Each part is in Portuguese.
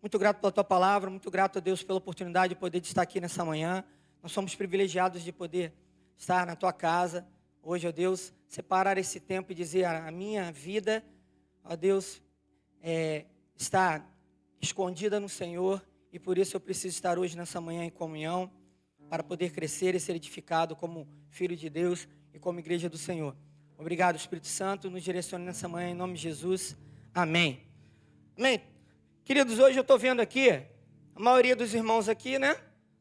Muito grato pela tua palavra, muito grato a Deus pela oportunidade de poder estar aqui nessa manhã. Nós somos privilegiados de poder estar na tua casa. Hoje, ó Deus, separar esse tempo e dizer a minha vida, ó Deus, está escondida no Senhor. E por isso eu preciso estar hoje nessa manhã em comunhão, para poder crescer e ser edificado como filho de Deus e como igreja do Senhor. Obrigado, Espírito Santo, nos direcione nessa manhã em nome de Jesus. Amém. Amém. Queridos, hoje eu estou vendo aqui, a maioria dos irmãos aqui, né?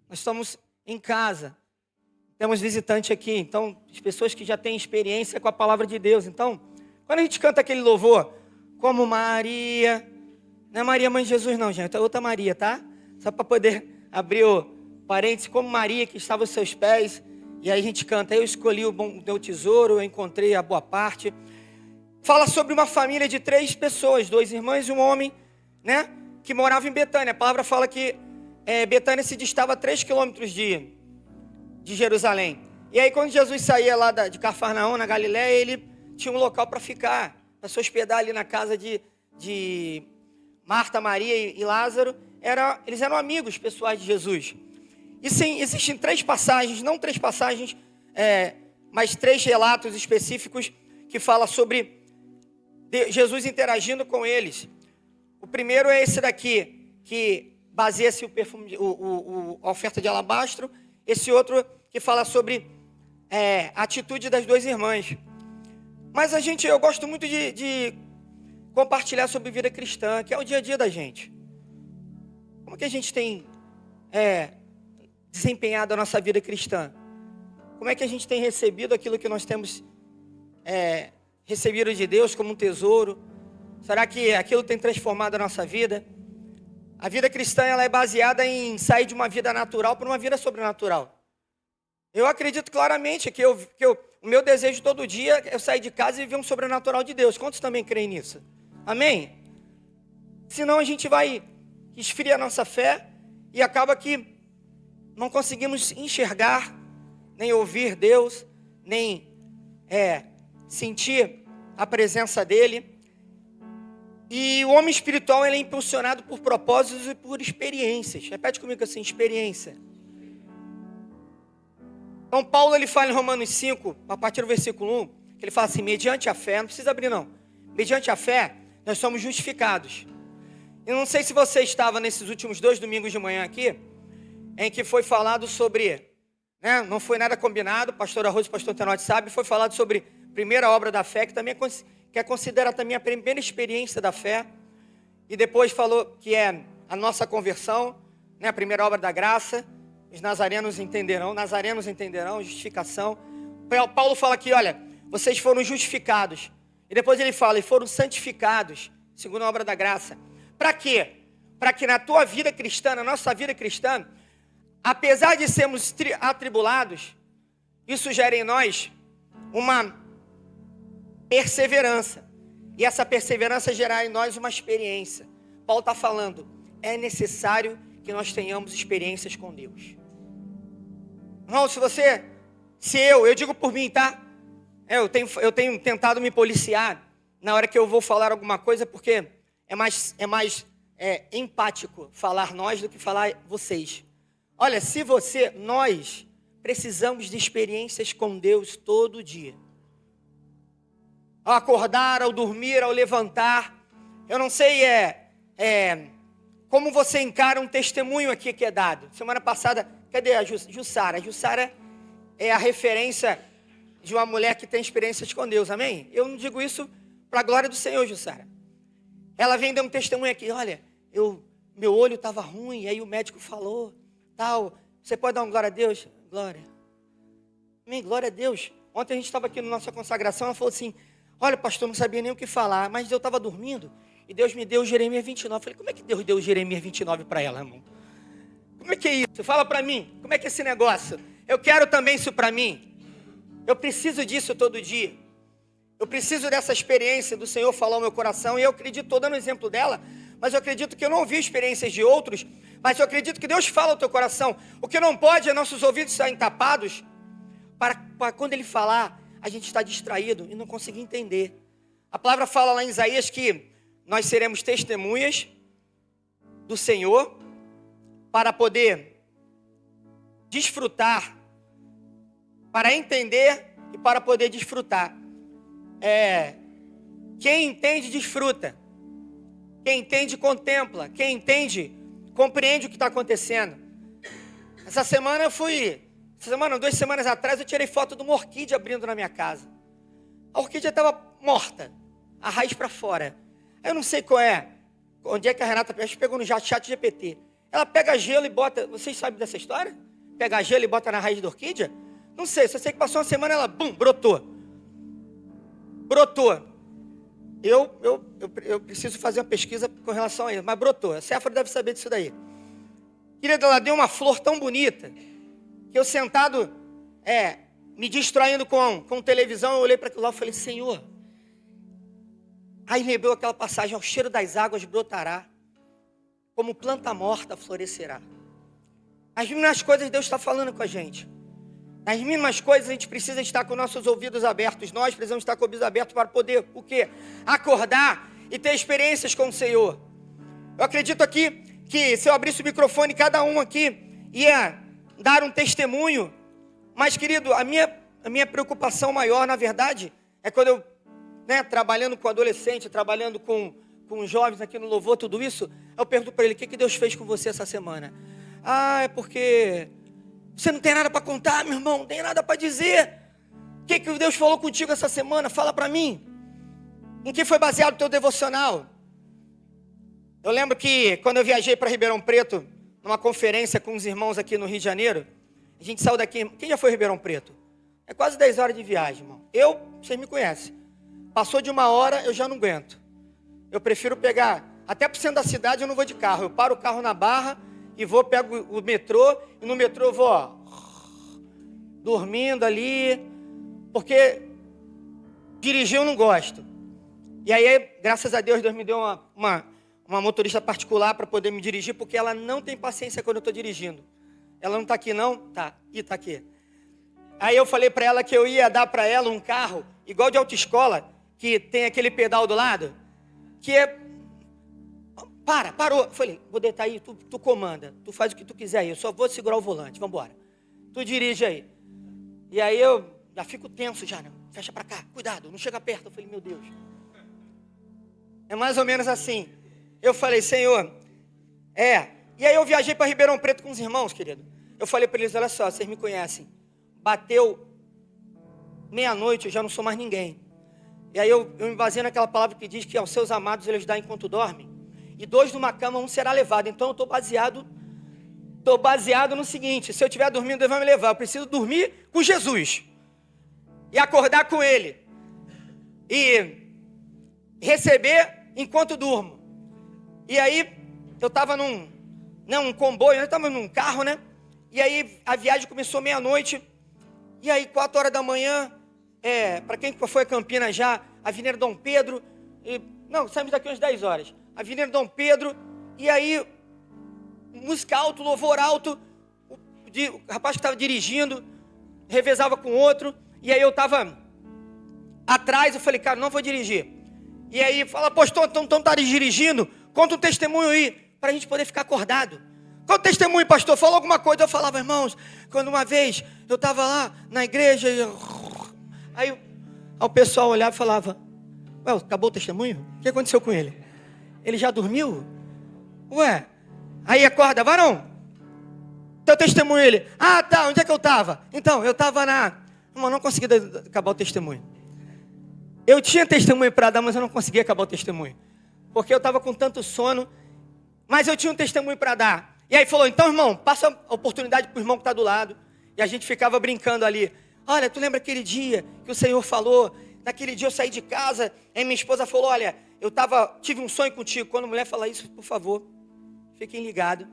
Nós estamos em casa. Temos visitante aqui, então, as pessoas que já têm experiência com a palavra de Deus. Então, quando a gente canta aquele louvor, como Maria, não é Maria Mãe de Jesus não, gente, é outra Maria, tá? Só para poder abrir o parênteses, como Maria que estava aos seus pés, e aí a gente canta, eu escolhi o meu tesouro, eu encontrei a boa parte. Fala sobre uma família de 3 pessoas, 2 irmãs e um homem, né, que morava em Betânia. A palavra fala que Betânia se distava a 3 quilômetros de Jerusalém. E aí quando Jesus saía lá de Cafarnaum, na Galiléia, ele tinha um local para ficar, para se hospedar ali na casa de Marta, Maria e Lázaro. Eles eram amigos pessoais de Jesus. E sim, existem 3 passagens, não 3 passagens, mas 3 relatos específicos que falam sobre Jesus interagindo com eles. O primeiro é esse daqui, que baseia-se o perfume, a oferta de alabastro. Esse outro que fala sobre a atitude das 2 irmãs. Mas eu gosto muito de compartilhar sobre vida cristã, que é o dia a dia da gente. Como que a gente tem desempenhado a nossa vida cristã? Como é que a gente tem recebido aquilo que nós temos recebido de Deus como um tesouro? Será que aquilo tem transformado a nossa vida? A vida cristã ela é baseada em sair de uma vida natural para uma vida sobrenatural. Eu acredito claramente que o meu desejo todo dia é sair de casa e viver um sobrenatural de Deus. Quantos também creem nisso? Amém? Senão a gente vai esfriar a nossa fé e acaba que não conseguimos enxergar, nem ouvir Deus, nem sentir a presença dEle. E o homem espiritual ele é impulsionado por propósitos e por experiências. Repete comigo assim, experiência. Então Paulo ele fala em Romanos 5, a partir do versículo 1, que ele fala assim, mediante a fé, não precisa abrir não, mediante a fé, nós somos justificados. Eu não sei se você estava nesses últimos 2 domingos de manhã aqui, em que foi falado sobre, não foi nada combinado, pastor Arroz e pastor Tenote sabe, foi falado sobre a primeira obra da fé, que também é considerada também a primeira experiência da fé, e depois falou que é a nossa conversão, a primeira obra da graça. Os nazarenos entenderão, justificação. Paulo fala aqui, olha, vocês foram justificados. E depois ele fala, e foram santificados, segundo a obra da graça. Para quê? Para que na tua vida cristã, na nossa vida cristã, apesar de sermos atribulados, isso gera em nós uma perseverança. E essa perseverança gerar em nós uma experiência. Paulo está falando, é necessário que nós tenhamos experiências com Deus. Irmão, eu digo por mim, tá? Eu tenho tentado me policiar na hora que eu vou falar alguma coisa, porque é mais empático falar nós do que falar vocês. Olha, nós precisamos de experiências com Deus todo dia. Ao acordar, ao dormir, ao levantar. Eu não sei como você encara um testemunho aqui que é dado. Semana passada, cadê a Jussara? A Jussara é a referência de uma mulher que tem experiências com Deus, amém? Eu não digo isso para a glória do Senhor, Jussara. Ela vem dar um testemunho aqui, olha, meu olho estava ruim, aí o médico falou, tal, você pode dar uma glória a Deus? Glória. Amém, glória a Deus. Ontem a gente estava aqui na nossa consagração, ela falou assim, olha pastor, não sabia nem o que falar, mas eu estava dormindo, e Deus me deu Jeremias 29. Eu falei, como é que Deus deu Jeremias 29 para ela, irmão? Como é que é isso? Fala para mim, como é que é esse negócio? Eu quero também isso para mim. Eu preciso disso todo dia. Eu preciso dessa experiência do Senhor falar ao meu coração. E eu acredito, estou dando exemplo dela, mas eu acredito que eu não ouvi experiências de outros, mas eu acredito que Deus fala ao teu coração. O que não pode é nossos ouvidos estarem tapados, para quando Ele falar, a gente está distraído e não conseguir entender. A palavra fala lá em Isaías que nós seremos testemunhas do Senhor, para poder desfrutar, para entender e para poder desfrutar. Quem entende, desfruta. Quem entende, contempla. Quem entende, compreende o que está acontecendo. Essa semana, 2 semanas atrás, eu tirei foto de uma orquídea abrindo na minha casa. A orquídea estava morta, a raiz para fora. Eu não sei onde é que a Renata pegou no chat GPT. Ela pega gelo e bota, vocês sabem dessa história? Pega gelo e bota na raiz da orquídea? Não sei, só sei que passou uma semana, ela, brotou. Eu preciso fazer uma pesquisa com relação a isso, mas brotou. A Séfora deve saber disso daí. Querida, ela deu uma flor tão bonita, que eu sentado, me distraindo com televisão, eu olhei para aquilo lá e falei, Senhor. Aí lembrou aquela passagem, ao cheiro das águas brotará, como planta morta florescerá. As mínimas coisas Deus está falando com a gente. Nas mínimas coisas a gente precisa estar com nossos ouvidos abertos. Nós precisamos estar com os ouvidos abertos para poder, o quê? Acordar e ter experiências com o Senhor. Eu acredito aqui que se eu abrisse o microfone, cada um aqui ia dar um testemunho. Mas, querido, a minha preocupação maior, na verdade, é quando eu, trabalhando com adolescente, trabalhando com jovens aqui no louvor, tudo isso, eu pergunto para ele, o que Deus fez com você essa semana? É porque você não tem nada para contar, meu irmão, não tem nada para dizer. O que Deus falou contigo essa semana? Fala para mim. Em que foi baseado o teu devocional? Eu lembro que quando eu viajei para Ribeirão Preto, numa conferência com os irmãos aqui no Rio de Janeiro, a gente saiu daqui. Quem já foi a Ribeirão Preto? É quase 10 horas de viagem, irmão. Vocês me conhecem. Passou de 1 hora, eu já não aguento. Eu prefiro pegar, até para o centro da cidade eu não vou de carro. Eu paro o carro na Barra e pego o metrô, e no metrô eu vou, dormindo ali, porque dirigir eu não gosto. E aí, graças a Deus me deu uma motorista particular para poder me dirigir, porque ela não tem paciência quando eu estou dirigindo. Ela não está aqui não? Tá, está aqui. Aí eu falei para ela que eu ia dar para ela um carro, igual de autoescola, que tem aquele pedal do lado, que é... Parou. Eu falei, vou deitar aí, tu comanda, tu faz o que tu quiser aí, eu só vou segurar o volante, vamos embora. Tu dirige aí. E aí eu já fico tenso já, né? Fecha para cá, cuidado, não chega perto. Eu falei, meu Deus. É mais ou menos assim. Eu falei, Senhor, E aí eu viajei para Ribeirão Preto com os irmãos, querido. Eu falei para eles, olha só, vocês me conhecem. Bateu meia-noite, eu já não sou mais ninguém. E aí eu me baseei naquela palavra que diz que aos seus amados eles dão enquanto dormem. E 2 numa cama, 1 será levado. Então eu estou baseado no seguinte, se eu estiver dormindo, Deus vai me levar. Eu preciso dormir com Jesus. E acordar com Ele. E receber enquanto durmo. E aí eu estava num comboio, eu estava num carro, né? E aí a viagem começou meia-noite. E aí 4 horas da manhã, para quem foi a Campinas já, Avenida Dom Pedro. Saímos daqui umas 10 horas. Avenida Dom Pedro. E aí, música alta, louvor alto. O rapaz que estava dirigindo revezava com outro. E aí eu estava atrás, eu falei, cara, não vou dirigir. E aí fala, pastor, então tá dirigindo? Conta um testemunho aí, para a gente poder ficar acordado. Qual o testemunho, pastor? Falou alguma coisa? Eu falava, irmãos, quando uma vez eu estava lá na igreja, aí o pessoal olhava e falava, acabou o testemunho? O que aconteceu com ele? Ele já dormiu? Aí acorda, varão, teu testemunho, ele, tá, onde é que eu estava? Então, eu estava não consegui acabar o testemunho. Eu tinha testemunho para dar, mas eu não conseguia acabar o testemunho. Porque eu estava com tanto sono, mas eu tinha um testemunho para dar. E aí falou, então irmão, passa a oportunidade para o irmão que está do lado. E a gente ficava brincando ali. Olha, tu lembra aquele dia que o Senhor falou? Naquele dia eu saí de casa, e minha esposa falou, olha, tive um sonho contigo. Quando a mulher fala isso, por favor, fiquem ligados.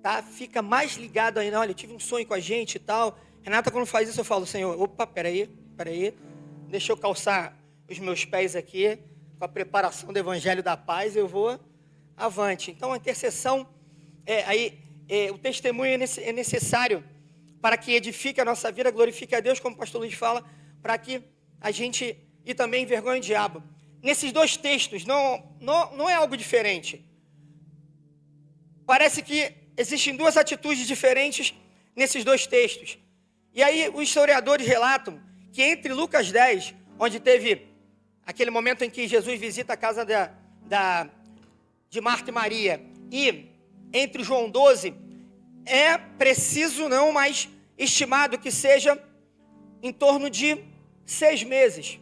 Tá? Fica mais ligado ainda. Olha, eu tive um sonho com a gente e tal. Renata, quando faz isso, eu falo, Senhor, opa, peraí. Deixa eu calçar os meus pés aqui, com a preparação do Evangelho da Paz, eu vou avante. Então, a intercessão, o testemunho é necessário para que edifique a nossa vida, glorifique a Deus, como o pastor Luiz fala, para que a gente, e também envergonhe o diabo. Nesses 2 textos, não é algo diferente. parece que existem duas atitudes diferentes nesses dois textos. E aí os historiadores relatam que entre Lucas 10, onde teve aquele momento em que Jesus visita a casa de Marta e Maria, e entre João 12, é preciso não, mas estimado que seja em torno de 6 meses.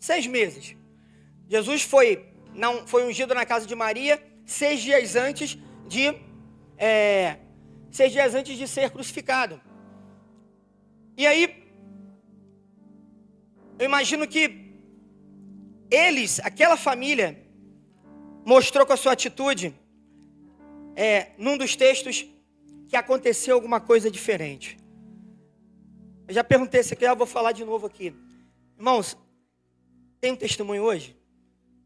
6 meses. Jesus foi ungido na casa de Maria 6 dias antes de 6 dias antes de ser crucificado. E aí, eu imagino que aquela família, mostrou com a sua atitude, num dos textos, que aconteceu alguma coisa diferente. Eu já perguntei se aqui, eu vou falar de novo aqui. Irmãos, tem um testemunho hoje?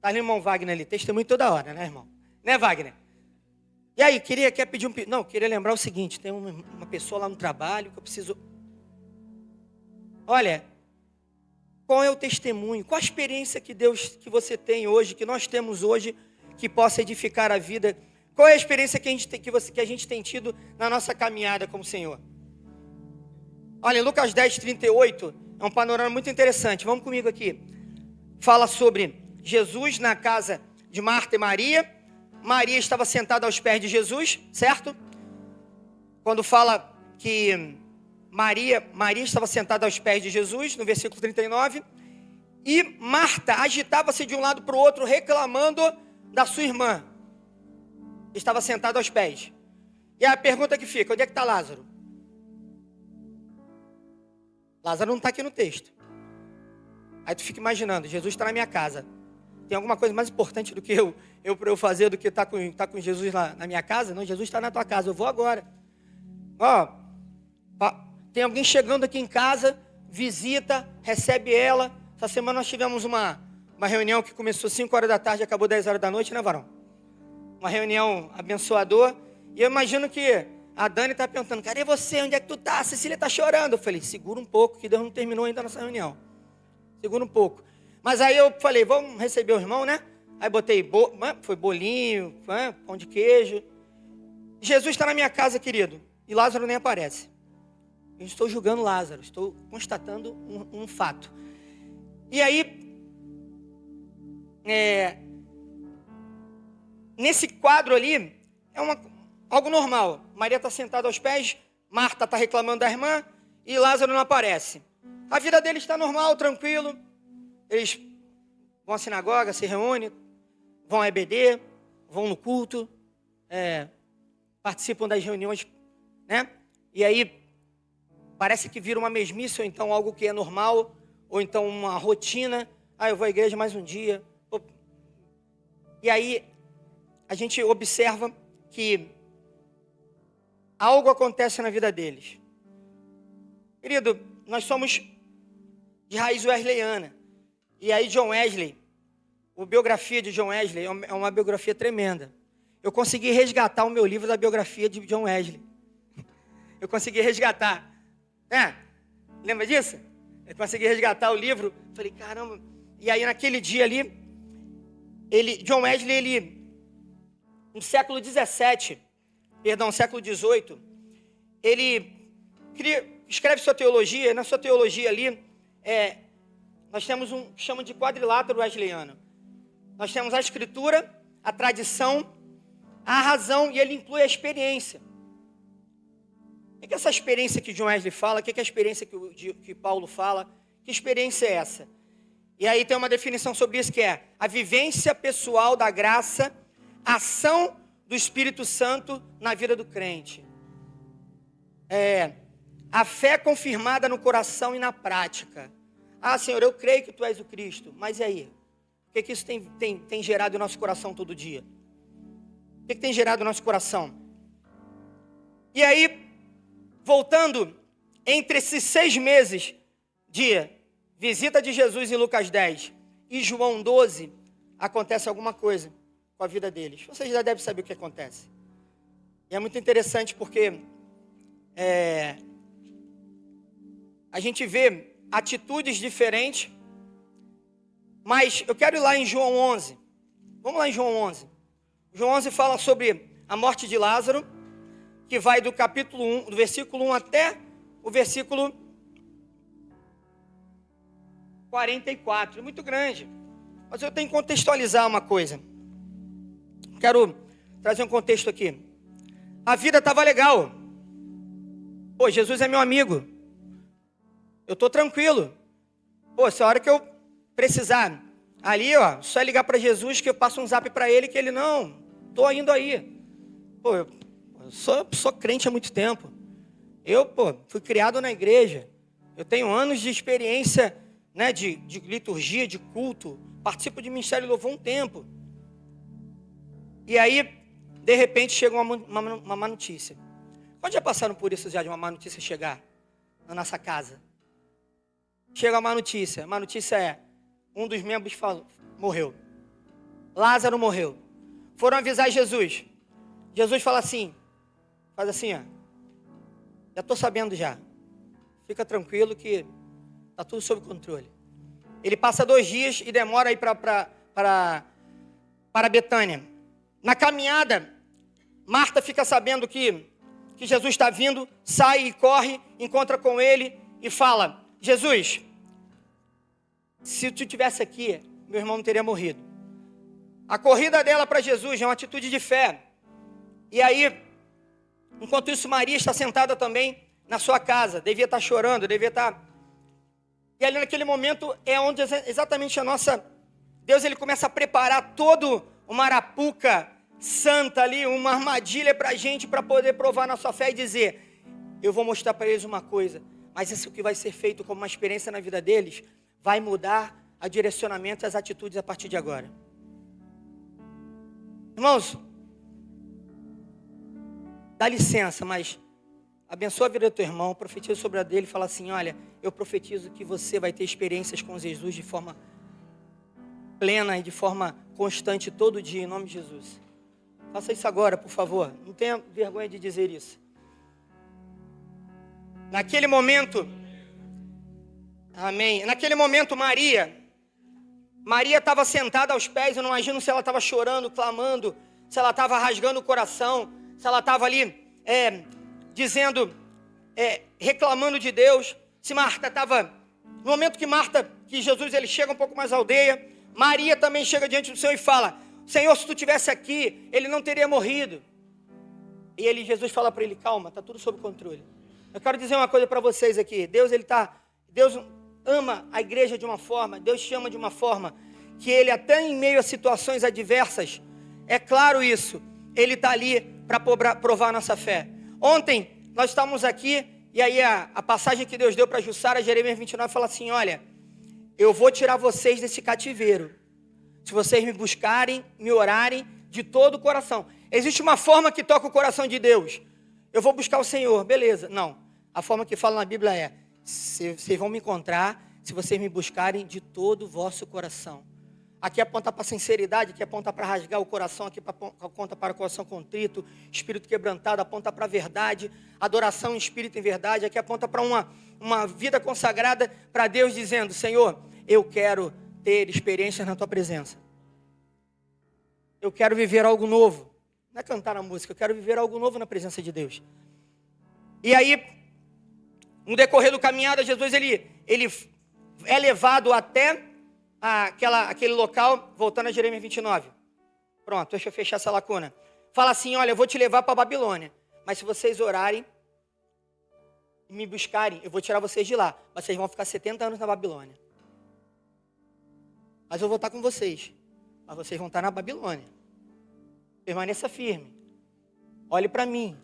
Tá ali o irmão Wagner ali, testemunho toda hora, né, irmão? Né, Wagner? E aí, queria lembrar o seguinte, tem uma pessoa lá no trabalho que eu preciso... Olha, qual é o testemunho? Qual a experiência que você tem hoje, que nós temos hoje, que possa edificar a vida? Qual é a experiência que a gente tem tido na nossa caminhada como Senhor? Olha, Lucas 10, 38, é um panorama muito interessante. Vamos comigo aqui. Fala sobre Jesus na casa de Marta e Maria. Maria estava sentada aos pés de Jesus, certo? Quando fala que Maria estava sentada aos pés de Jesus, no versículo 39, e Marta agitava-se de um lado para o outro, reclamando da sua irmã. Estava sentada aos pés. E a pergunta que fica, onde é que está Lázaro? Lázaro não está aqui no texto. Aí tu fica imaginando, Jesus está na minha casa. Tem alguma coisa mais importante do que eu fazer do que estar com Jesus lá na minha casa? Não, Jesus está na tua casa, eu vou agora. Tem alguém chegando aqui em casa, visita, recebe ela. Essa semana nós tivemos uma reunião que começou 5 horas da tarde e acabou 10 horas da noite, né, varão? Uma reunião abençoadora. E eu imagino que a Dani está perguntando, cadê você? Onde é que tu está? A Cecília está chorando. Eu falei, segura um pouco, que Deus não terminou ainda a nossa reunião. Segura um pouco. Mas aí eu falei, vamos receber o irmão, né? Aí botei, foi bolinho, pão de queijo. Jesus está na minha casa, querido. E Lázaro nem aparece. Eu não estou julgando Lázaro, estou constatando um fato. E aí, nesse quadro ali, algo normal. Maria está sentada aos pés, Marta está reclamando da irmã e Lázaro não aparece. A vida deles está normal, tranquilo. Eles vão à sinagoga, se reúnem, vão à EBD, vão no culto, participam das reuniões, né? E aí, parece que vira uma mesmice, ou então algo que é normal, ou então uma rotina. Eu vou à igreja mais um dia. E aí, a gente observa que algo acontece na vida deles. Querido, nós somos de raiz wesleyana. E aí John Wesley, a biografia de John Wesley é uma biografia tremenda. Eu consegui resgatar o meu livro da biografia de John Wesley. Eu consegui resgatar. Lembra disso? Eu consegui resgatar o livro. Falei, caramba. E aí naquele dia ali, John Wesley, no século XVII, século XVIII, ele escreve sua teologia. Na sua teologia ali, nós temos que chama de quadrilátero wesleyano. Nós temos a escritura, a tradição, a razão, e ele inclui a experiência. O que é essa experiência que John Wesley fala? O que é a experiência que Paulo fala? Que experiência é essa? E aí tem uma definição sobre isso que é a vivência pessoal da graça, a ação do Espírito Santo na vida do crente. A fé confirmada no coração e na prática. Senhor, eu creio que Tu és o Cristo, mas e aí? O que isso tem gerado no nosso coração todo dia? O que tem gerado no nosso coração? E aí, voltando, entre esses 6 meses de visita de Jesus em Lucas 10 e João 12, acontece alguma coisa com a vida deles. Vocês já devem saber o que acontece. E é muito interessante porque a gente vê atitudes diferentes, mas eu quero ir lá em João 11. Vamos lá em João 11. João 11 fala sobre a morte de Lázaro, que vai do capítulo 1, do versículo 1 até o versículo 44. É muito grande. Mas eu tenho que contextualizar uma coisa. Quero trazer um contexto aqui. A vida estava legal. Pô, Jesus é meu amigo. Eu estou tranquilo. Pô, se a hora que eu precisar, ali, ó, só é ligar para Jesus que eu passo um zap para ele que ele, não, estou indo aí. Pô, eu sou crente há muito tempo. Eu, fui criado na igreja. Eu tenho anos de experiência, né, de liturgia, de culto. Participo de ministério e louvor um tempo. E aí, de repente, chega uma má notícia. Quando já passaram por isso já, de uma má notícia chegar na nossa casa? Chega uma má notícia. A má notícia é, um dos membros morreu. Lázaro morreu. Foram avisar Jesus. Jesus fala assim, faz assim, ó. Já estou sabendo já. Fica tranquilo que está tudo sob controle. Ele passa 2 dias e demora aí para Betânia. Na caminhada, Marta fica sabendo que Jesus está vindo, sai e corre, encontra com ele e fala, Jesus, se tu estivesse aqui, meu irmão não teria morrido. A corrida dela para Jesus é uma atitude de fé. E aí, enquanto isso, Maria está sentada também na sua casa, devia estar chorando, devia estar... E ali naquele momento é onde exatamente Deus ele começa a preparar todo uma arapuca santa ali, uma armadilha para a gente, para poder provar nossa fé e dizer, eu vou mostrar para eles uma coisa, mas isso que vai ser feito como uma experiência na vida deles, vai mudar o direcionamento e as atitudes a partir de agora. Irmãos, dá licença, mas abençoa a vida do teu irmão, profetiza sobre a dele e fala assim, olha, eu profetizo que você vai ter experiências com Jesus de forma plena e de forma constante todo dia, em nome de Jesus. Faça isso agora, por favor. Não tenha vergonha de dizer isso. Naquele momento, amém. Naquele momento, Maria estava sentada aos pés. Eu não imagino se ela estava chorando, clamando, se ela estava rasgando o coração, se ela estava ali dizendo, reclamando de Deus. Se Marta estava, no momento que Jesus ele chega um pouco mais à aldeia, Maria também chega diante do Senhor e fala, Senhor, se tu estivesse aqui, ele não teria morrido. E Jesus fala para ele, calma, está tudo sob controle. Eu quero dizer uma coisa para vocês aqui. Deus ama a igreja de uma forma, Deus chama de uma forma, que ele até em meio a situações adversas, é claro isso, ele está ali para provar a nossa fé. Ontem, nós estávamos aqui, e aí a passagem que Deus deu para Jussara, Jeremias 29, fala assim, olha, eu vou tirar vocês desse cativeiro, se vocês me buscarem, me orarem de todo o coração. Existe uma forma que toca o coração de Deus. Eu vou buscar o Senhor, beleza. Não, a forma que fala na Bíblia é, vocês vão me encontrar se vocês me buscarem de todo o vosso coração. Aqui aponta para a sinceridade, aqui aponta para rasgar o coração, aqui aponta para o coração contrito, espírito quebrantado, aponta para a verdade, adoração em espírito e em verdade, aqui aponta para uma vida consagrada para Deus, dizendo, Senhor, eu quero ter experiências na tua presença. Eu quero viver algo novo. Não é cantar a música, eu quero viver algo novo na presença de Deus. E aí, no decorrer do caminhada, Jesus ele é levado até aquele local, voltando a Jeremias 29. Pronto, deixa eu fechar essa lacuna. Fala assim, olha, eu vou te levar para a Babilônia, mas se vocês orarem e me buscarem, eu vou tirar vocês de lá, mas vocês vão ficar 70 anos na Babilônia. Mas eu vou estar com vocês, mas vocês vão estar na Babilônia. Permaneça firme. Olhe para mim.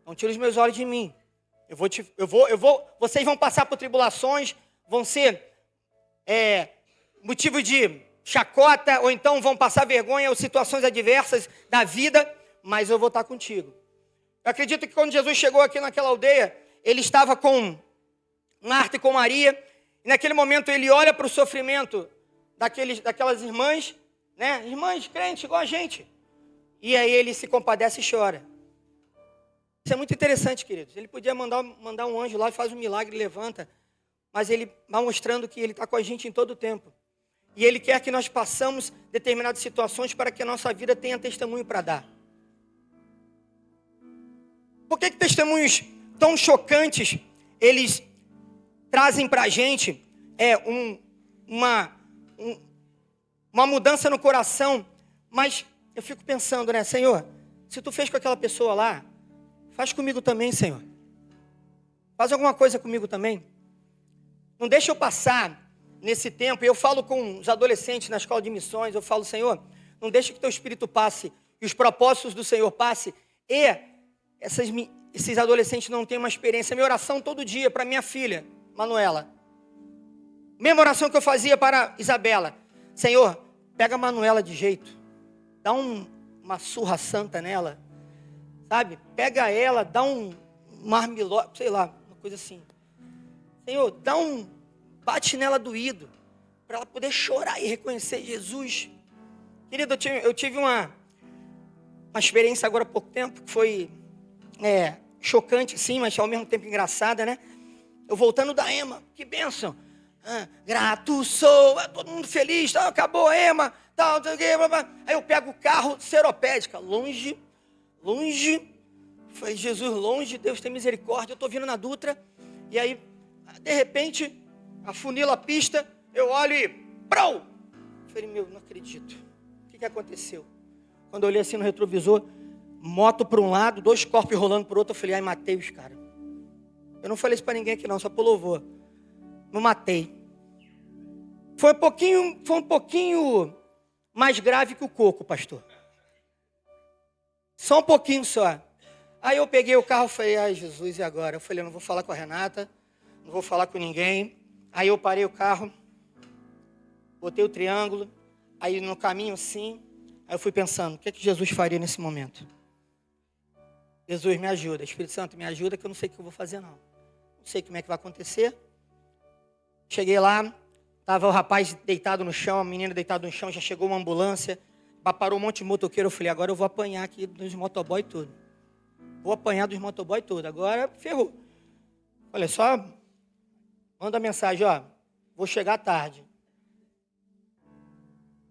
Não tire os meus olhos de mim. Vocês vão passar por tribulações, vão ser motivo de chacota, ou então vão passar vergonha ou situações adversas da vida, mas eu vou estar contigo. Eu acredito que quando Jesus chegou aqui naquela aldeia, ele estava com Marta e com Maria, e naquele momento ele olha para o sofrimento daquelas irmãs, né? Irmãs crentes igual a gente. E aí ele se compadece e chora. Isso é muito interessante, queridos. Ele podia mandar um anjo lá e faz um milagre, levanta. Mas ele vai mostrando que ele está com a gente em todo o tempo. E ele quer que nós passamos determinadas situações para que a nossa vida tenha testemunho para dar. Por que testemunhos tão chocantes, eles trazem para a gente uma mudança no coração? Mas eu fico pensando, né, Senhor, se tu fez com aquela pessoa lá, faz comigo também, Senhor. Faz alguma coisa comigo também. Não deixa eu passar nesse tempo. Eu falo com os adolescentes na escola de missões, eu falo, Senhor, não deixa que teu Espírito passe e os propósitos do Senhor passe e esses adolescentes não tenham uma experiência. Minha oração todo dia para minha filha, Manuela. Mesma oração que eu fazia para Isabela. Senhor, pega a Manuela de jeito. Dá uma surra santa nela. Sabe? Pega ela, dá um marmiló, sei lá, uma coisa assim. Senhor, bate nela doído. Para ela poder chorar e reconhecer Jesus. Querido, eu tive uma experiência agora há pouco tempo, que foi chocante sim, mas ao mesmo tempo engraçada, né? Eu voltando da EMA, que bênção. Grato sou, todo mundo feliz, tá, acabou a EMA, tal, aí eu pego o carro, Seropédica, longe, falei, Jesus, longe, Deus tem misericórdia, eu tô vindo na Dutra, e aí, de repente, afunila a pista, eu olho e, brau! Falei, não acredito, o que aconteceu? Quando eu olhei assim no retrovisor, moto para um lado, 2 corpos rolando para o outro, eu falei, ai, matei os caras. Eu não falei isso para ninguém aqui não, só pro louvor. Não matei. Foi um pouquinho mais grave que o coco, pastor. Só um pouquinho só. Aí eu peguei o carro e falei, ai Jesus, e agora? Eu falei, eu não vou falar com a Renata, não vou falar com ninguém. Aí eu parei o carro, botei o triângulo, aí no caminho assim, aí eu fui pensando, o que Jesus faria nesse momento? Jesus, me ajuda. Espírito Santo, me ajuda que eu não sei o que eu vou fazer não. Não sei como é que vai acontecer. Cheguei lá, estava o rapaz deitado no chão, a menina deitada no chão, já chegou uma ambulância, parou um monte de motoqueiro. Eu falei, agora eu vou apanhar aqui dos motoboy tudo. Vou apanhar dos motoboy tudo. Agora ferrou. Olha só, manda mensagem, ó, vou chegar tarde.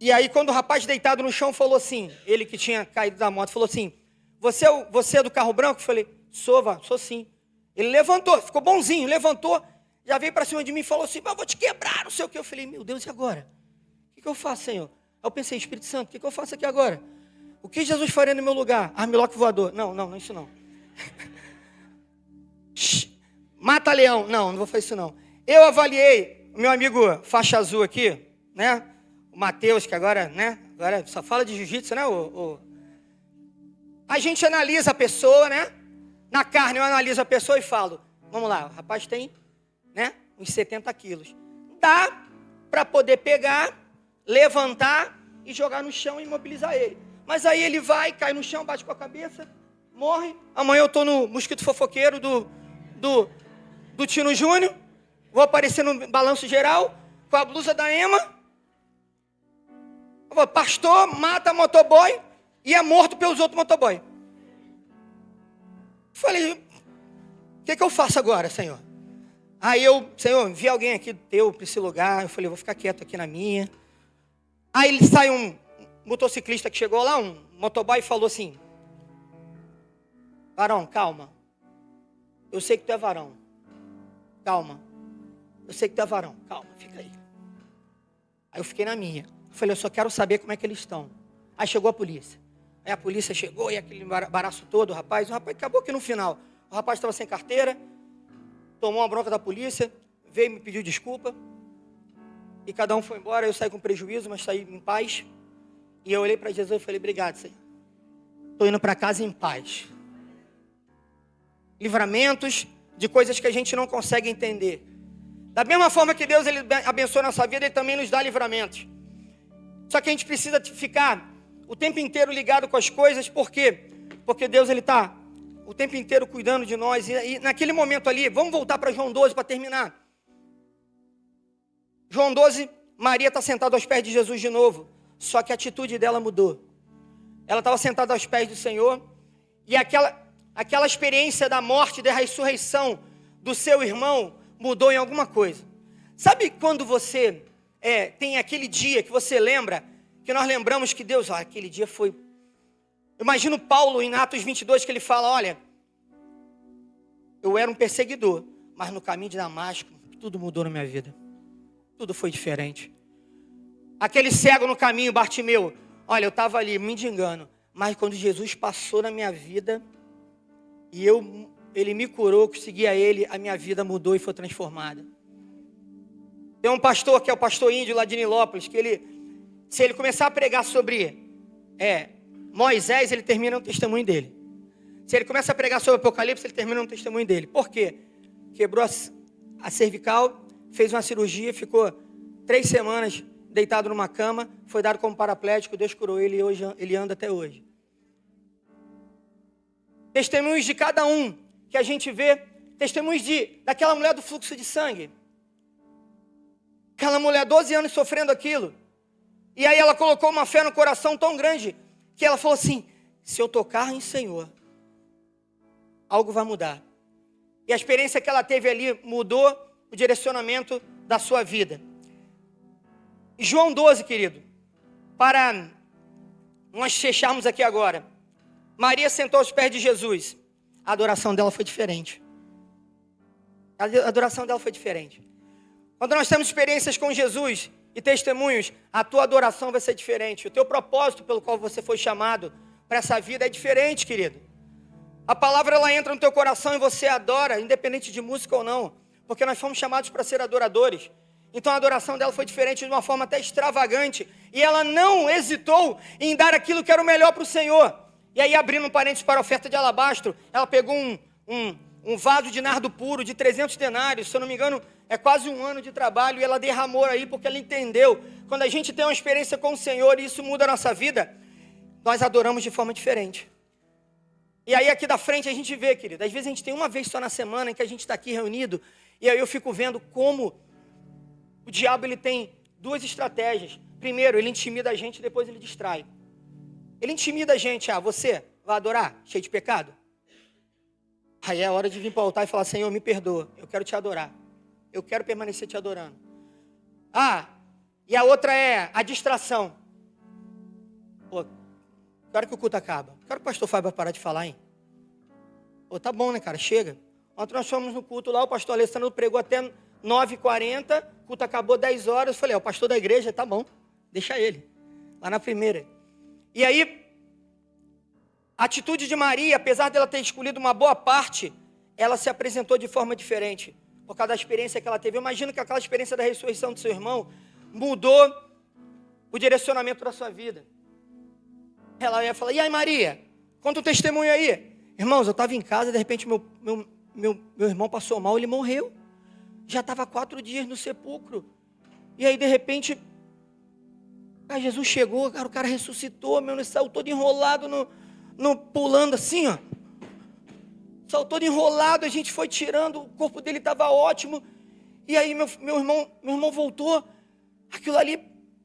E aí quando o rapaz deitado no chão falou assim, ele que tinha caído da moto, falou assim, você é do carro branco? Eu falei, sou sim. Ele levantou, ficou bonzinho, levantou, já veio para cima de mim e falou assim, mas eu vou te quebrar, não sei o que. Eu falei, meu Deus, e agora? O que eu faço, Senhor? Aí eu pensei, Espírito Santo, o que eu faço aqui agora? O que Jesus faria no meu lugar? Armlock voador. Não, isso não. Mata leão. Não vou fazer isso não. Eu avaliei o meu amigo faixa azul aqui, né? O Matheus, que agora, né? Agora só fala de jiu-jitsu, né? A gente analisa a pessoa, né? Na carne eu analiso a pessoa e falo, vamos lá, o rapaz tem, né? Uns 70 quilos. Dá para poder pegar, levantar e jogar no chão e imobilizar ele. Mas aí ele vai, cai no chão, bate com a cabeça, morre. Amanhã eu estou no mosquito fofoqueiro do Tino Júnior. Vou aparecer no balanço geral com a blusa da EMA. Pastor mata motoboy e é morto pelos outros motoboy. Falei, o que eu faço agora, Senhor? Aí Senhor, vi alguém aqui teu para esse lugar. Eu falei, vou ficar quieto aqui na minha. Aí ele sai um motociclista que chegou lá, um motoboy, e falou assim, varão, calma. Eu sei que tu é varão. Calma. Eu sei que tu é varão. Calma, fica aí. Aí eu fiquei na minha. Eu falei, eu só quero saber como é que eles estão. Aí chegou a polícia. Aí a polícia chegou e aquele embaraço todo, o rapaz acabou que no final, o rapaz estava sem carteira, tomou uma bronca da polícia, veio e me pediu desculpa, e cada um foi embora. Eu saí com prejuízo, mas saí em paz, e eu olhei para Jesus e falei, obrigado, Senhor, estou indo para casa em paz. Livramentos de coisas que a gente não consegue entender. Da mesma forma que Deus ele abençoa a nossa vida, Ele também nos dá livramentos. Só que a gente precisa ficar o tempo inteiro ligado com as coisas, por quê? Porque Deus ele está o tempo inteiro cuidando de nós. E naquele momento ali, vamos voltar para João 12 para terminar. João 12, Maria está sentada aos pés de Jesus de novo. Só que a atitude dela mudou. Ela estava sentada aos pés do Senhor. E aquela experiência da morte e da ressurreição do seu irmão mudou em alguma coisa. Sabe quando você tem aquele dia que você lembra, que nós lembramos que Deus, aquele dia foi... Eu imagino Paulo em Atos 22, que ele fala, olha, eu era um perseguidor, mas no caminho de Damasco, tudo mudou na minha vida. Tudo foi diferente. Aquele cego no caminho, Bartimeu, olha, eu estava ali mendigando, mas quando Jesus passou na minha vida, e ele me curou, que eu seguia ele, a minha vida mudou e foi transformada. Tem um pastor, que é o pastor índio lá de Nilópolis, que se ele começar a pregar sobre Moisés, ele termina no testemunho dele. Se ele começa a pregar sobre Apocalipse, ele termina no testemunho dele. Por quê? Quebrou a cervical, fez uma cirurgia, ficou 3 semanas deitado numa cama, foi dado como paraplégico, Deus curou ele e hoje ele anda até hoje. Testemunhos de cada um que a gente vê, testemunhos daquela mulher do fluxo de sangue. Aquela mulher, 12 anos sofrendo aquilo. E aí ela colocou uma fé no coração tão grande, que ela falou assim, se eu tocar em Senhor, algo vai mudar. E a experiência que ela teve ali mudou o direcionamento da sua vida. João 12, querido, para nós fecharmos aqui agora. Maria sentou aos pés de Jesus. A adoração dela foi diferente. A adoração dela foi diferente. Quando nós temos experiências com Jesus e testemunhos, a tua adoração vai ser diferente. O teu propósito pelo qual você foi chamado para essa vida é diferente, querido. A palavra ela entra no teu coração e você adora, independente de música ou não. Porque nós fomos chamados para ser adoradores. Então a adoração dela foi diferente de uma forma até extravagante. E ela não hesitou em dar aquilo que era o melhor para o Senhor. E aí, abrindo um parênteses para a oferta de alabastro, ela pegou um vaso de nardo puro de 300 denários. Se eu não me engano, é quase 1 ano de trabalho. E ela derramou aí porque ela entendeu. Quando a gente tem uma experiência com o Senhor e isso muda a nossa vida, nós adoramos de forma diferente. E aí aqui da frente a gente vê, querido, às vezes a gente tem uma vez só na semana em que a gente está aqui reunido. E aí eu fico vendo como o diabo ele tem 2 estratégias. Primeiro, ele intimida a gente, depois ele distrai. Ele intimida a gente, você vai adorar, cheio de pecado? Aí é hora de vir para o altar e falar, Senhor, me perdoa, eu quero te adorar. Eu quero permanecer te adorando. E a outra é a distração. Pô, quero que o culto acaba. Quero que o pastor Fábio parar de falar, hein? Pô, tá bom, né, cara? Chega. Ontem nós fomos no culto lá, o pastor Alessandro pregou até 9h40, o culto acabou 10 horas. Eu falei, o pastor da igreja, tá bom, deixa ele. Lá na primeira. E aí, a atitude de Maria, apesar dela ter escolhido uma boa parte, ela se apresentou de forma diferente. Por causa da experiência que ela teve. Eu imagino que aquela experiência da ressurreição do seu irmão mudou o direcionamento da sua vida. Ela ia falar, e aí Maria, conta um testemunho aí. Irmãos, eu estava em casa, de repente meu irmão passou mal, ele morreu. Já estava 4 dias no sepulcro. E aí de repente, Jesus chegou, o cara ressuscitou, ele saiu todo enrolado, pulando assim, ó. Saiu todo enrolado, a gente foi tirando, o corpo dele estava ótimo. E aí meu irmão voltou. Aquilo ali,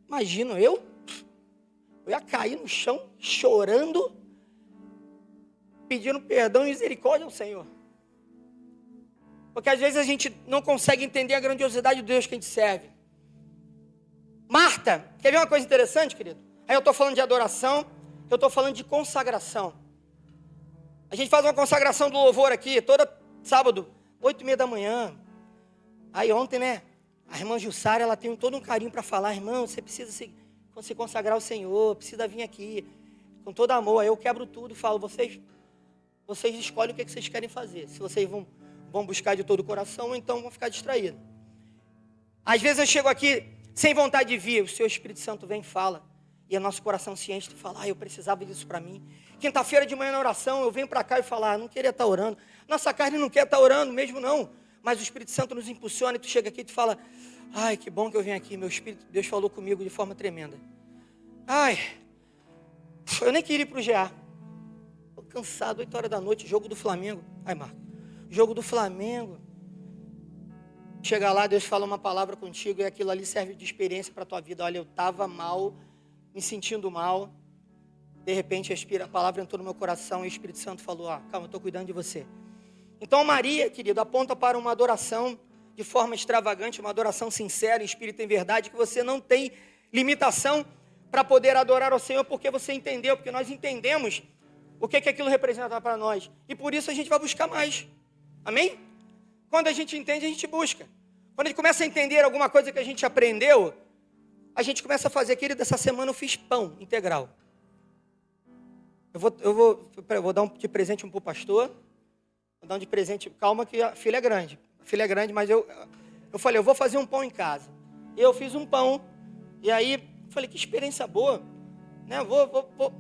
imagino, eu ia cair no chão, chorando, pedindo perdão e misericórdia ao Senhor. Porque às vezes a gente não consegue entender a grandiosidade de Deus que a gente serve. Marta, quer ver uma coisa interessante, querido? Aí eu estou falando de adoração, eu estou falando de consagração. A gente faz uma consagração do louvor aqui, toda sábado, 8h30 da manhã. Aí ontem, né, a irmã Jussara, ela tem todo um carinho para falar, irmão, você precisa se consagrar ao Senhor, precisa vir aqui, com todo amor. Aí eu quebro tudo e falo, vocês escolhem o que vocês querem fazer. Se vocês vão buscar de todo o coração, ou então vão ficar distraídos. Às vezes eu chego aqui sem vontade de vir, o Seu Espírito Santo vem e fala, e o nosso coração se enche de falar, eu precisava disso para mim. Quinta-feira de manhã na oração, eu venho para cá e falo, não queria estar orando. Nossa carne não quer estar orando mesmo não, mas o Espírito Santo nos impulsiona e tu chega aqui e tu fala, ai, que bom que eu vim aqui, meu Espírito, Deus falou comigo de forma tremenda. Ai, eu nem queria ir para o GA. Estou cansado, 8 horas da noite, jogo do Flamengo. Ai, Marco, jogo do Flamengo. Chega lá, Deus fala uma palavra contigo e aquilo ali serve de experiência para a tua vida. Olha, eu estava mal, me sentindo mal. De repente a palavra entrou no meu coração e o Espírito Santo falou, calma, eu estou cuidando de você. Então Maria, querido, aponta para uma adoração de forma extravagante, uma adoração sincera, em espírito e em verdade, que você não tem limitação para poder adorar ao Senhor, porque você entendeu, porque nós entendemos o que aquilo representa para nós. E por isso a gente vai buscar mais. Amém? Quando a gente entende, a gente busca. Quando a gente começa a entender alguma coisa que a gente aprendeu, a gente começa a fazer. Querido, essa semana eu fiz pão integral. Eu vou dar de presente um para o pastor. Vou dar um de presente. Calma que a filha é grande. A filha é grande, mas eu falei, eu vou fazer um pão em casa. Eu fiz um pão. E aí, falei, que experiência boa. Né? Vou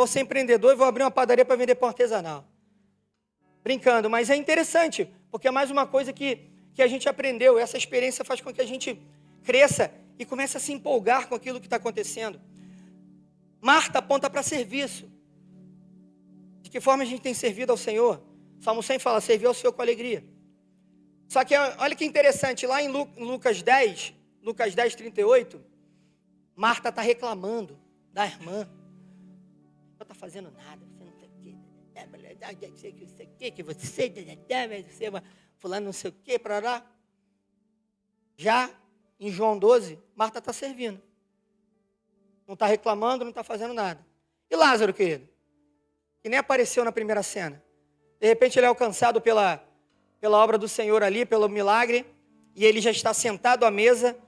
ser empreendedor e vou abrir uma padaria para vender pão artesanal. Brincando, mas é interessante, porque é mais uma coisa que a gente aprendeu. Essa experiência faz com que a gente cresça e comece a se empolgar com aquilo que está acontecendo. Marta aponta para serviço. De que forma a gente tem servido ao Senhor? Salmo 100 fala, servir ao Senhor com alegria. Só que olha que interessante, lá em Lucas 10, 38, Marta está reclamando da irmã. Não está fazendo nada, você não sei o quê, que você, fulano não sei o quê, para lá. Já em João 12, Marta está servindo. Não está reclamando, não está fazendo nada. E Lázaro, querido? Que nem apareceu na primeira cena. De repente ele é alcançado pela obra do Senhor ali, pelo milagre, e ele já está sentado à mesa,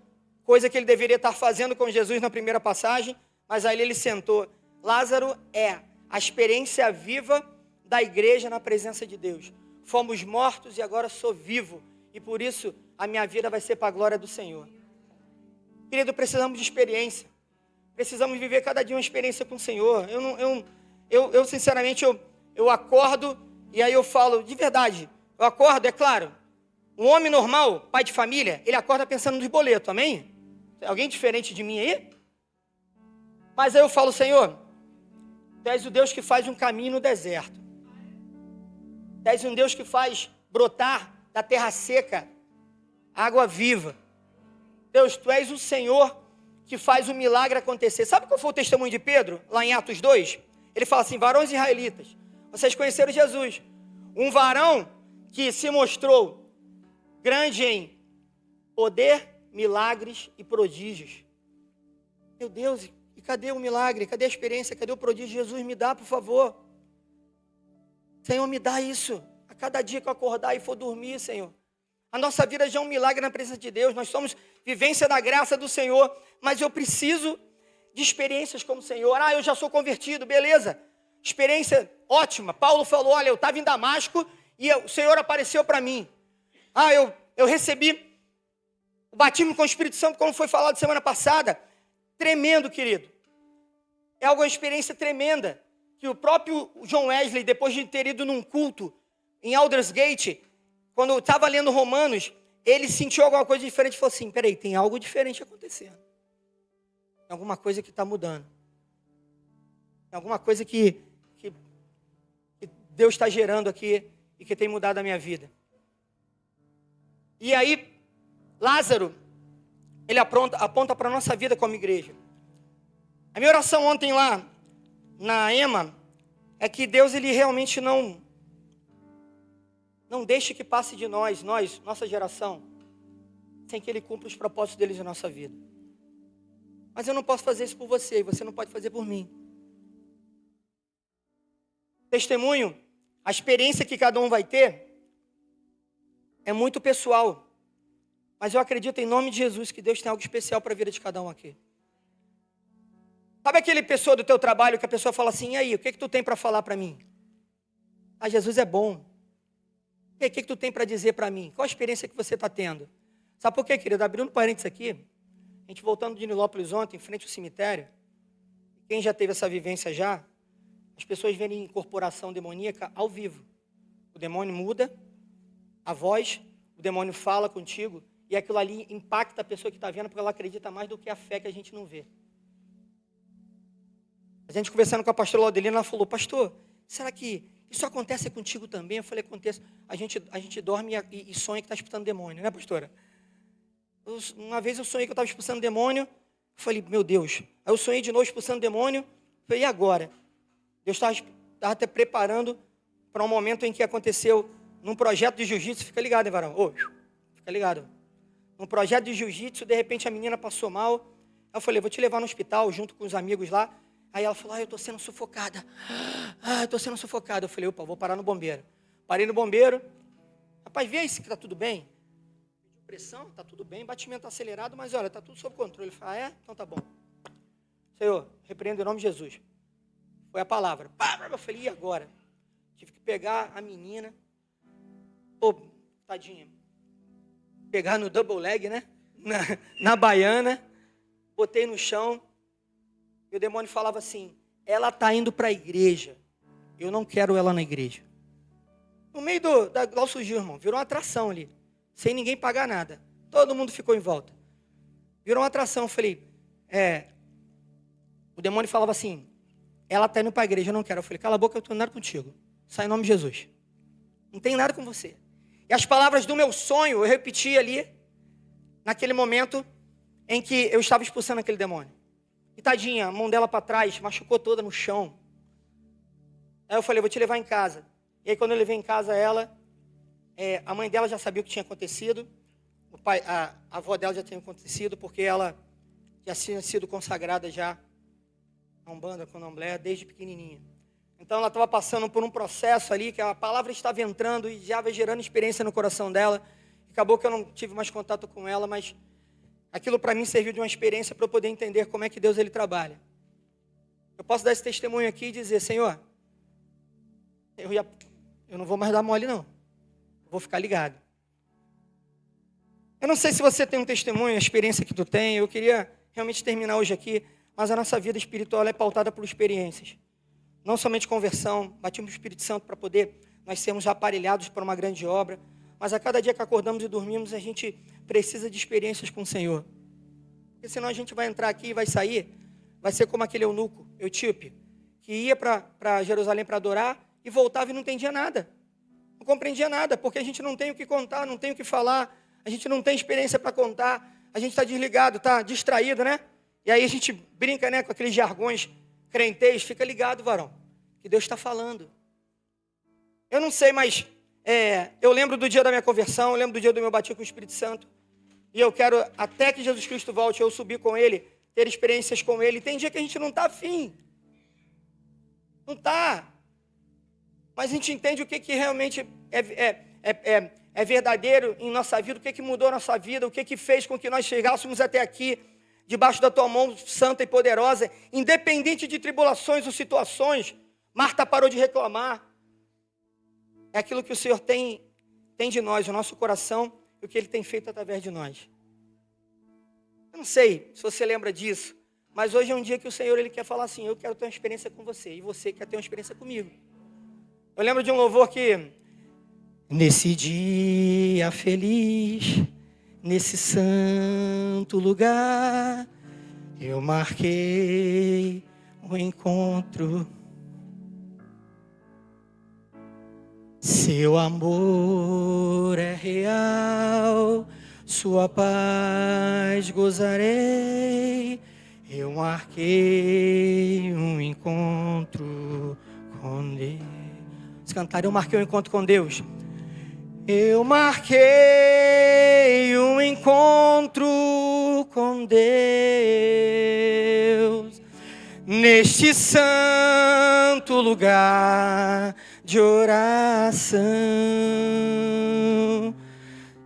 coisa que ele deveria estar fazendo com Jesus na primeira passagem, mas aí ele sentou. Lázaro é a experiência viva da igreja na presença de Deus. Fomos mortos e agora sou vivo, e por isso a minha vida vai ser para a glória do Senhor. Querido, precisamos de experiência. Precisamos viver cada dia uma experiência com o Senhor. Eu sinceramente, eu acordo e aí eu falo, de verdade, eu acordo, é claro, um homem normal, pai de família, ele acorda pensando nos boletos, amém? Alguém diferente de mim aí? Mas aí eu falo, Senhor, Tu és o Deus que faz um caminho no deserto. Tu és um Deus que faz brotar da terra seca água viva. Deus, Tu és o Senhor que faz o milagre acontecer. Sabe qual foi o testemunho de Pedro, lá em Atos 2? Ele fala assim, varões israelitas, vocês conheceram Jesus. Um varão que se mostrou grande em poder, milagres e prodígios. Meu Deus, e cadê o milagre? Cadê a experiência? Cadê o prodígio? Jesus, me dá, por favor. Senhor, me dá isso. A cada dia que eu acordar e for dormir, Senhor. A nossa vida já é um milagre na presença de Deus. Nós somos vivência da graça do Senhor. Mas eu preciso de experiências como o Senhor. Eu já sou convertido, beleza. Experiência ótima. Paulo falou, olha, eu estava em Damasco e o Senhor apareceu para mim. Eu recebi o batismo com o Espírito Santo, como foi falado semana passada. Tremendo, querido. É uma experiência tremenda. Que o próprio John Wesley, depois de ter ido num culto em Aldersgate, quando estava lendo Romanos, ele sentiu alguma coisa diferente e falou assim, peraí, tem algo diferente acontecendo. Tem alguma coisa que está mudando. Tem alguma coisa que Deus está gerando aqui e que tem mudado a minha vida. E aí, Lázaro, ele aponta para a nossa vida como igreja. A minha oração ontem lá, na EMA, é que Deus, ele realmente não deixe que passe de nós, nossa geração, sem que Ele cumpra os propósitos deles na nossa vida. Mas eu não posso fazer isso por você, e você não pode fazer por mim. Testemunho, a experiência que cada um vai ter, é muito pessoal. Mas eu acredito em nome de Jesus que Deus tem algo especial para a vida de cada um aqui. Sabe aquele pessoa do teu trabalho que a pessoa fala assim, e aí, o que tu tem para falar para mim? Jesus é bom. E aí, o que tu tem para dizer para mim? Qual a experiência que você está tendo? Sabe por quê, querido? Abrindo um parênteses aqui, a gente voltando de Nilópolis ontem, em frente ao cemitério, quem já teve essa vivência já, as pessoas verem incorporação demoníaca ao vivo. O demônio muda a voz, o demônio fala contigo, e aquilo ali impacta a pessoa que está vendo, porque ela acredita mais do que a fé que a gente não vê. A gente conversando com a pastora Laudelina, ela falou, pastor, será que isso acontece contigo também? Eu falei, acontece. A gente dorme e sonha que está expulsando demônio, né, pastora? Uma vez eu sonhei que eu estava expulsando demônio, eu falei, meu Deus. Aí eu sonhei de novo expulsando demônio, eu falei, e agora? Deus estava até preparando para um momento em que aconteceu num projeto de jiu-jitsu, fica ligado, hein, varão? Fica ligado. Num projeto de jiu-jitsu, de repente a menina passou mal. Aí eu falei, vou te levar no hospital junto com os amigos lá. Aí ela falou, eu estou sendo sufocada. Eu estou sendo sufocada. Eu falei, opa, vou parar no bombeiro. Parei no bombeiro. Rapaz, vê aí se está tudo bem. Pressão, está tudo bem. Batimento acelerado, mas olha, está tudo sob controle. Ele falou, Então tá bom. Senhor, repreendo em nome de Jesus. Foi a palavra. Eu falei, e agora? Tive que pegar a menina. Pô, tadinha. Pegar no double leg, né? Na baiana. Botei no chão. E o demônio falava assim, ela está indo para a igreja. Eu não quero ela na igreja. No meio lá surgiu, irmão. Virou uma atração ali. Sem ninguém pagar nada. Todo mundo ficou em volta. Virou uma atração. Eu falei, o demônio falava assim, ela está indo para a igreja, eu não quero. Eu falei, cala a boca, eu não tenho nada contigo. Sai em nome de Jesus. Não tem nada com você. E as palavras do meu sonho, eu repeti ali, naquele momento em que eu estava expulsando aquele demônio. E tadinha, a mão dela para trás, machucou toda no chão. Aí eu falei, vou te levar em casa. E aí quando eu levei em casa ela, a mãe dela já sabia o que tinha acontecido. A avó dela já tinha acontecido, porque ela já tinha sido consagrada já a Umbanda, Candomblé, desde pequenininha. Então ela estava passando por um processo ali, que a palavra estava entrando e já vai gerando experiência no coração dela. Acabou que eu não tive mais contato com ela, mas aquilo para mim serviu de uma experiência para eu poder entender como é que Deus ele trabalha. Eu posso dar esse testemunho aqui e dizer, Senhor, eu não vou mais dar mole não. Eu vou ficar ligado. Eu não sei se você tem um testemunho, a experiência que tu tem. Eu queria realmente terminar hoje aqui, mas a nossa vida espiritual é pautada por experiências. Não somente conversão, batimos o Espírito Santo para poder nós sermos aparelhados para uma grande obra, mas a cada dia que acordamos e dormimos, a gente precisa de experiências com o Senhor. Porque senão a gente vai entrar aqui e vai sair, vai ser como aquele eunuco, Eutíope, que ia para Jerusalém para adorar e voltava e não entendia nada. Não compreendia nada, porque a gente não tem o que contar, não tem o que falar, a gente não tem experiência para contar, a gente está desligado, está distraído, né? E aí a gente brinca, né, com aqueles jargões crenteiros, fica ligado, varão, que Deus está falando. Eu não sei, mas eu lembro do dia da minha conversão, eu lembro do dia do meu batismo com o Espírito Santo, e eu quero, até que Jesus Cristo volte, eu subir com Ele, ter experiências com Ele. Tem dia que a gente não está afim, não está, mas a gente entende o que realmente é verdadeiro em nossa vida, o que mudou a nossa vida, o que fez com que nós chegássemos até aqui, debaixo da tua mão santa e poderosa, independente de tribulações ou situações. Marta parou de reclamar. É aquilo que o Senhor tem de nós, o nosso coração, e o que Ele tem feito através de nós. Eu não sei se você lembra disso, mas hoje é um dia que o Senhor Ele quer falar assim, eu quero ter uma experiência com você, e você quer ter uma experiência comigo. Eu lembro de um louvor que, nesse dia feliz, nesse santo lugar, eu marquei o encontro. Seu amor é real, sua paz gozarei. Eu marquei um encontro com Deus. Vamos cantar, eu marquei um encontro com Deus. Eu marquei um encontro com Deus neste santo lugar de oração.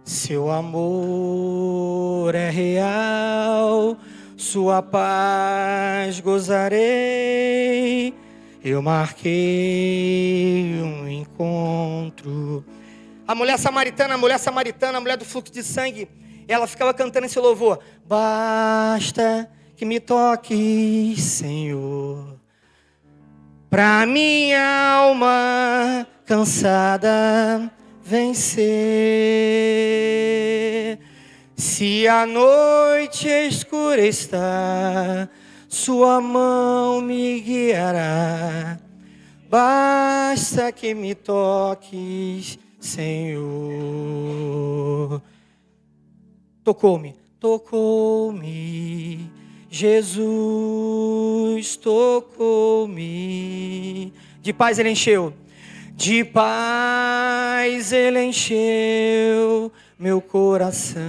Seu amor é real, sua paz gozarei. Eu marquei um encontro. A mulher samaritana, a mulher do fluxo de sangue, ela ficava cantando esse louvor. Basta que me toques, Senhor, pra minha alma cansada vencer. Se a noite escura está, sua mão me guiará. Basta que me toques, Senhor. Tocou-me, Jesus tocou-me. De paz ele encheu, de paz ele encheu meu coração.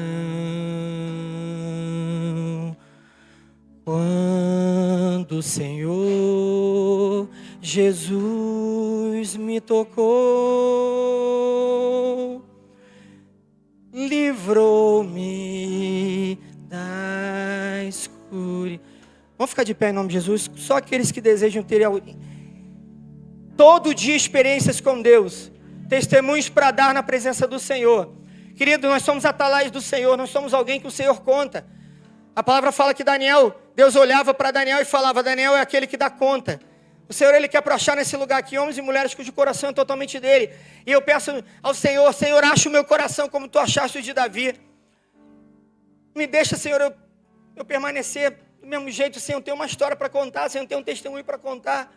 Quando o Senhor Jesus me tocou, livrou-me da escuridão. Vamos ficar de pé em nome de Jesus? Só aqueles que desejam ter todo dia experiências com Deus, testemunhos para dar na presença do Senhor. Querido, nós somos atalaias do Senhor, nós somos alguém que o Senhor conta. A palavra fala que Deus olhava para Daniel e falava: Daniel é aquele que dá conta. O Senhor, Ele quer achar nesse lugar aqui homens e mulheres cujo coração é totalmente dele. E eu peço ao Senhor: Senhor, acha o meu coração como tu achaste o de Davi. Me deixa, Senhor, eu permanecer do mesmo jeito, sem eu ter uma história para contar, sem eu ter um testemunho para contar.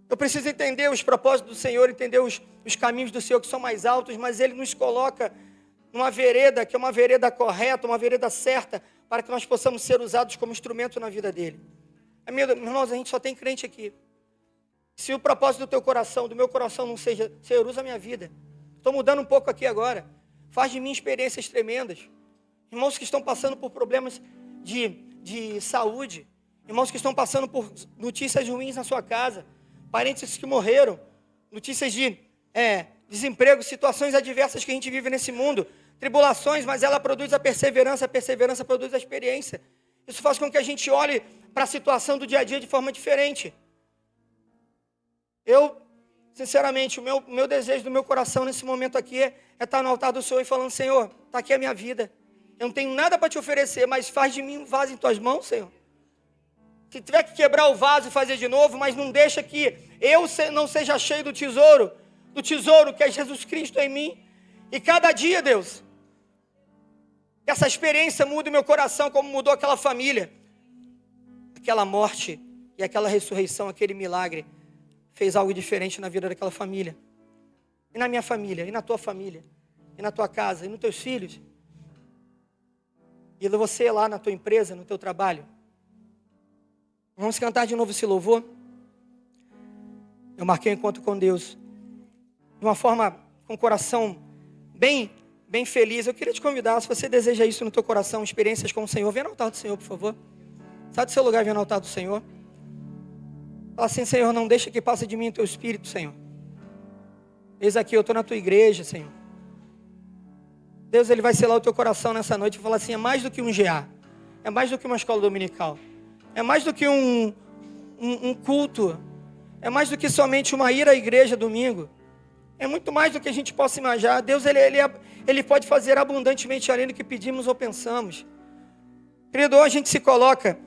Eu preciso entender os propósitos do Senhor, entender os caminhos do Senhor que são mais altos, mas Ele nos coloca numa vereda que é uma vereda correta, uma vereda certa, para que nós possamos ser usados como instrumento na vida dEle. Meus irmãos, a gente só tem crente aqui. Se o propósito do teu coração, do meu coração não seja: Senhor, usa a minha vida. Estou mudando um pouco aqui agora. Faz de mim experiências tremendas. Irmãos que estão passando por problemas de saúde. Irmãos que estão passando por notícias ruins na sua casa. Parentes que morreram. Notícias de desemprego, situações adversas que a gente vive nesse mundo. Tribulações, mas ela produz a perseverança produz a experiência. Isso faz com que a gente olhe para a situação do dia a dia de forma diferente. Eu, sinceramente, o meu desejo do meu coração nesse momento aqui é estar no altar do Senhor e falando: Senhor, está aqui a minha vida. Eu não tenho nada para te oferecer, mas faz de mim um vaso em tuas mãos, Senhor. Se tiver que quebrar o vaso e fazer de novo, mas não deixa que eu não seja cheio do tesouro que é Jesus Cristo em mim. E cada dia, Deus, essa experiência muda o meu coração como mudou aquela família. Aquela morte e aquela ressurreição, aquele milagre, fez algo diferente na vida daquela família. E na minha família, e na tua família, e na tua casa, e nos teus filhos. E você lá na tua empresa, no teu trabalho. Vamos cantar de novo esse louvor? Eu marquei um encontro com Deus de uma forma, com o coração bem feliz. Eu queria te convidar, se você deseja isso no teu coração, experiências com o Senhor, vem no altar do Senhor, por favor. Sai do seu lugar e vem no altar do Senhor. Fala assim: Senhor, não deixa que passe de mim o teu Espírito, Senhor. Eis aqui, eu estou na tua igreja, Senhor. Deus, Ele vai selar o teu coração nessa noite e falar assim: é mais do que um GA, é mais do que uma escola dominical, é mais do que um culto, é mais do que somente uma ida à igreja domingo, é muito mais do que a gente possa imaginar. Deus, Ele pode fazer abundantemente além do que pedimos ou pensamos. Querido, ou a gente se coloca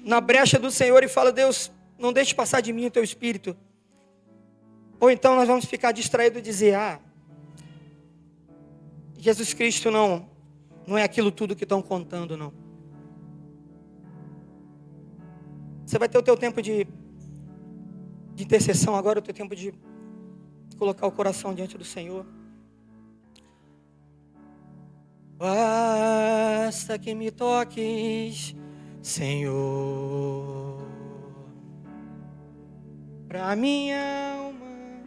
na brecha do Senhor e fala: Deus, não deixe passar de mim o teu Espírito. Ou então nós vamos ficar distraídos e dizer: Jesus Cristo não é aquilo tudo que estão contando, não. Você vai ter o teu tempo de intercessão agora, o teu tempo de colocar o coração diante do Senhor. Basta que me toques, Senhor, pra minha alma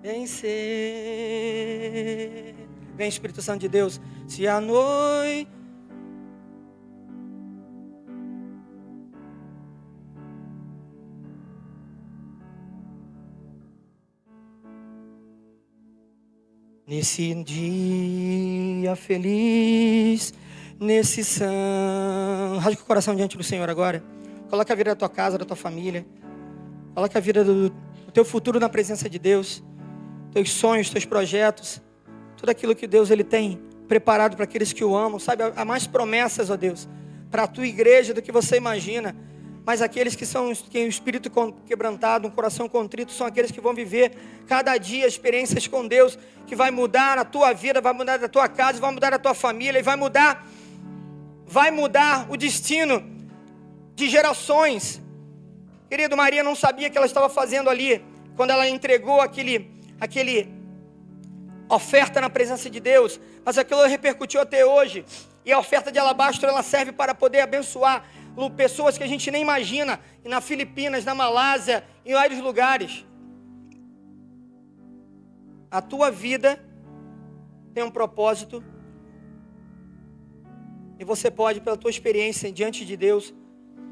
vencer. Vem, Espírito Santo de Deus. Se a noite nesse dia feliz, nesse são, rasga o coração diante do Senhor agora. Coloca a vida da tua casa, da tua família. Coloca a vida do teu futuro na presença de Deus. Teus sonhos, teus projetos, tudo aquilo que Deus Ele tem preparado para aqueles que o amam. Sabe, há mais promessas, ó Deus, para a tua igreja do que você imagina. Mas aqueles que têm o espírito quebrantado, um coração contrito, são aqueles que vão viver cada dia experiências com Deus, que vai mudar a tua vida, vai mudar a tua casa, vai mudar a tua família, e vai mudar o destino de gerações. Querido, Maria não sabia o que ela estava fazendo ali, quando ela entregou aquele oferta na presença de Deus, mas aquilo repercutiu até hoje. E a oferta de alabastro, ela serve para poder abençoar pessoas que a gente nem imagina, e na Filipinas, na Malásia, em vários lugares. A tua vida tem um propósito, E você pode, pela tua experiência diante de Deus,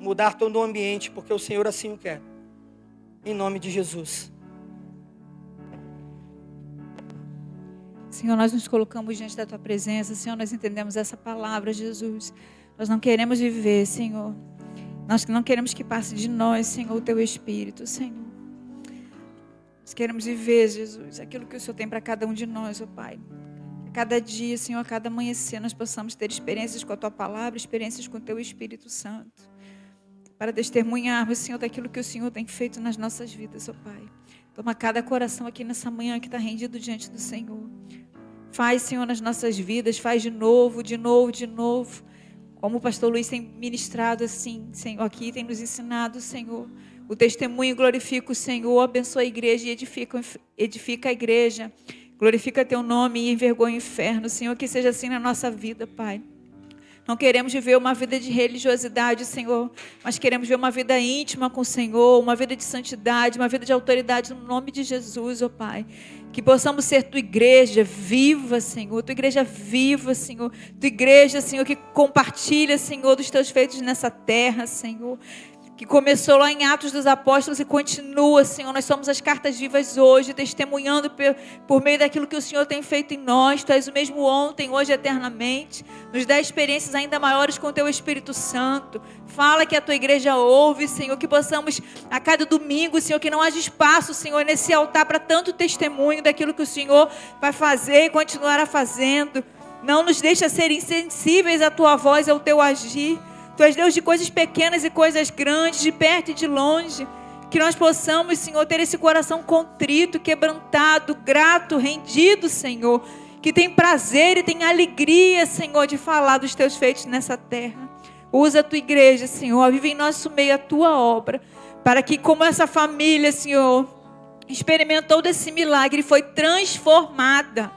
mudar todo o ambiente, porque o Senhor assim o quer. Em nome de Jesus. Senhor, nós nos colocamos diante da Tua presença. Senhor, nós entendemos essa palavra, Jesus. Nós não queremos viver, Senhor. Nós não queremos que passe de nós, Senhor, o Teu Espírito, Senhor. Nós queremos viver, Jesus, aquilo que o Senhor tem para cada um de nós, ó Pai. A cada dia, Senhor, a cada amanhecer, nós possamos ter experiências com a Tua palavra, experiências com o Teu Espírito Santo. Para testemunharmos, Senhor, daquilo que o Senhor tem feito nas nossas vidas, ó Pai. Toma cada coração aqui nessa manhã que está rendido diante do Senhor. Faz, Senhor, nas nossas vidas, faz de novo, de novo, de novo. Como o pastor Luiz tem ministrado assim, Senhor, aqui tem nos ensinado, Senhor. O testemunho glorifica o Senhor, abençoa a igreja e edifica a igreja. Glorifica Teu nome e envergonha o inferno, Senhor, que seja assim na nossa vida, Pai. Não queremos viver uma vida de religiosidade, Senhor, mas queremos viver uma vida íntima com o Senhor, uma vida de santidade, uma vida de autoridade no nome de Jesus, ó Pai. Que possamos ser Tua igreja viva, Senhor, Tua igreja viva, Senhor, Tua igreja, Senhor, que compartilha, Senhor, dos Teus feitos nessa terra, Senhor. Que começou lá em Atos dos Apóstolos e continua, Senhor. Nós somos as cartas vivas hoje, testemunhando por meio daquilo que o Senhor tem feito em nós. Tu és o mesmo ontem, hoje, eternamente. Nos dá experiências ainda maiores com o Teu Espírito Santo. Fala que a Tua igreja ouve, Senhor, que possamos a cada domingo, Senhor, que não haja espaço, Senhor, nesse altar para tanto testemunho daquilo que o Senhor vai fazer e continuará fazendo. Não nos deixa ser insensíveis à Tua voz, ao Teu agir. Tu és Deus de coisas pequenas e coisas grandes, de perto e de longe. Que nós possamos, Senhor, ter esse coração contrito, quebrantado, grato, rendido, Senhor. Que tem prazer e tem alegria, Senhor, de falar dos Teus feitos nessa terra. Usa a Tua igreja, Senhor, vive em nosso meio a Tua obra. Para que, como essa família, Senhor, experimentou desse milagre e foi transformada.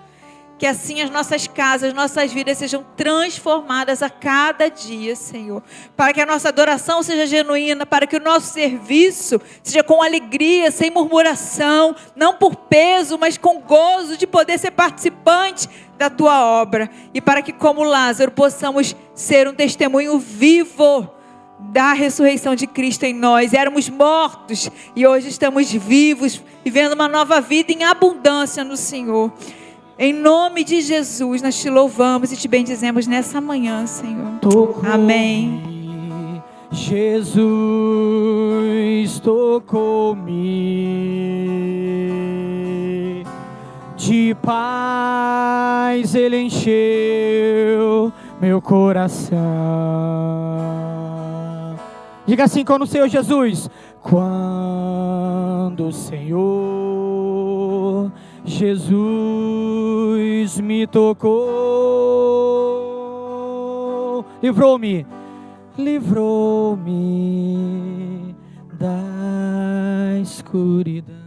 Que assim as nossas casas, nossas vidas sejam transformadas a cada dia, Senhor. Para que a nossa adoração seja genuína, para que o nosso serviço seja com alegria, sem murmuração, não por peso, mas com gozo de poder ser participante da Tua obra. E para que, como Lázaro, possamos ser um testemunho vivo da ressurreição de Cristo em nós. Éramos mortos e hoje estamos vivos, vivendo uma nova vida em abundância no Senhor. Em nome de Jesus, nós Te louvamos e Te bendizemos nessa manhã, Senhor. Amém. Jesus tocou-me, de paz Ele encheu meu coração. Diga assim com o Senhor Jesus: quando o Senhor Jesus me tocou, livrou-me da escuridão.